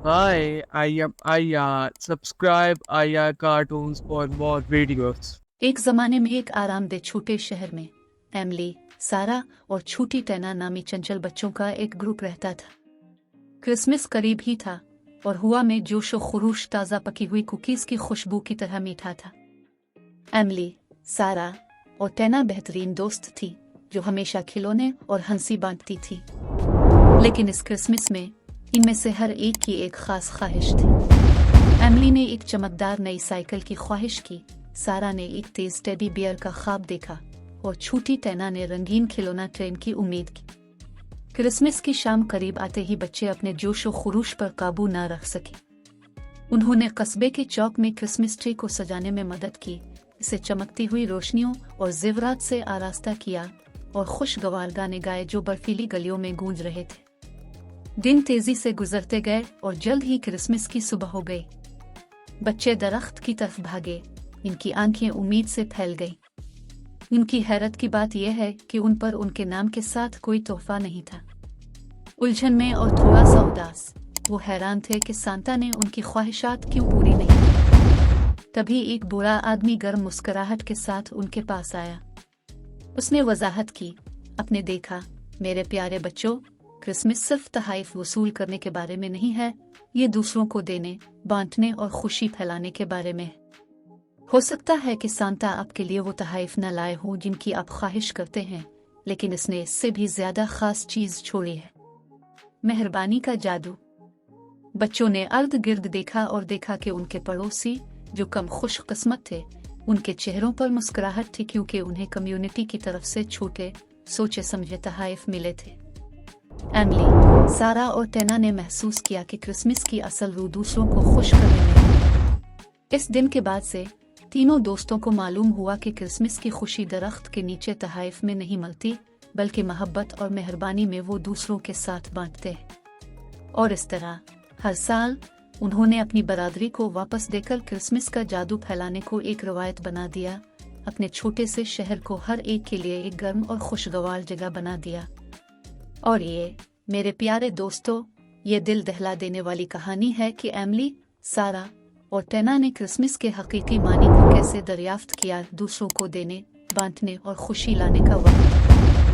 Hi, I am Aya. Subscribe Aya Cartoons for more videos. एक जमाने में एक आरामदेह छोटे शहर में एमली, सारा और छोटी टैना नामी चंचल बच्चों का एक ग्रुप रहता था। क्रिसमस करीब ही था और हुआ में जोश और खरूश ताज़ा पकी हुई कुकीज़ की खुशबू की तरह मीठा था। एमली, सारा और टैना बेहतरीन दोस्त थी जो हमेशा खिलौने और हंसी बांटती थी। लेकिन इस क्रिसमस में इनमें से हर एक की एक खास ख्वाहिश थी। एमली ने एक चमकदार नई साइकिल की ख्वाहिश की, सारा ने एक तेज टेडी बियर का ख्वाब देखा और छोटी टैना ने रंगीन खिलौना ट्रेन की उम्मीद की। क्रिसमस की शाम करीब आते ही बच्चे अपने जोश और खुरूश पर काबू न रख सके। उन्होंने कस्बे के चौक में क्रिसमस ट्री को सजाने में मदद की, इसे चमकती हुई रोशनियों और जेवरात से आरास्ता किया और खुशगवार गाने गाए जो बर्फीली गलियों में गूंज रहे थे। दिन तेजी से गुजरते गए और जल्द ही क्रिसमस की सुबह हो गई। बच्चे दरख्त की तरफ भागे, इनकी आंखें उम्मीद से फैल गईं। इनकी हैरत की बात यह है कि उन पर उनके नाम के साथ कोई तोहफा नहीं था। उलझन में और थोड़ा सा उदास, वो हैरान थे कि सांता ने उनकी ख्वाहिशात क्यों पूरी नहीं की। तभी एक बूढ़ा आदमी गर्म मुस्कुराहट के साथ उनके पास आया। उसने वजाहत की, अपने देखा, मेरे प्यारे बच्चों, क्रिसमस सिर्फ तोहफे वसूल करने के बारे में नहीं है, ये दूसरों को देने, बांटने और खुशी फैलाने के बारे में है। हो सकता है कि सांता आपके लिए वो तोहफे न लाए हों जिनकी आप ख्वाहिश करते हैं, लेकिन इसने इससे भी ज्यादा खास चीज छोड़ी है, मेहरबानी का जादू। बच्चों ने अर्द गिर्द देखा और देखा कि उनके पड़ोसी जो कम खुशकिस्मत थे, उनके चेहरों पर मुस्कुराहट थी क्योंकि उन्हें कम्युनिटी की तरफ से छोटे सोचे समझे तोहफे मिले थे। एमली, सारा और टैना ने महसूस किया कि क्रिसमस की असल रूह दूसरों को खुश करने में है। इस दिन के बाद से तीनों दोस्तों को मालूम हुआ कि क्रिसमस की खुशी दरख्त के नीचे तोहफे में नहीं मिलती, बल्कि मोहब्बत और मेहरबानी में वो दूसरों के साथ बांटते हैं। और इस तरह हर साल उन्होंने अपनी बरादरी को वापस देकर क्रिसमस का जादू फैलाने को एक रवायत बना दिया, अपने छोटे से शहर को हर एक के लिए एक गर्म और खुशगवार जगह बना दिया। और ये मेरे प्यारे दोस्तों, ये दिल दहला देने वाली कहानी है कि एमली, सारा और टैना ने क्रिसमस के हकीकी मानी को कैसे दरियाफ्त किया, दूसरों को देने, बांटने और खुशी लाने का वक्त।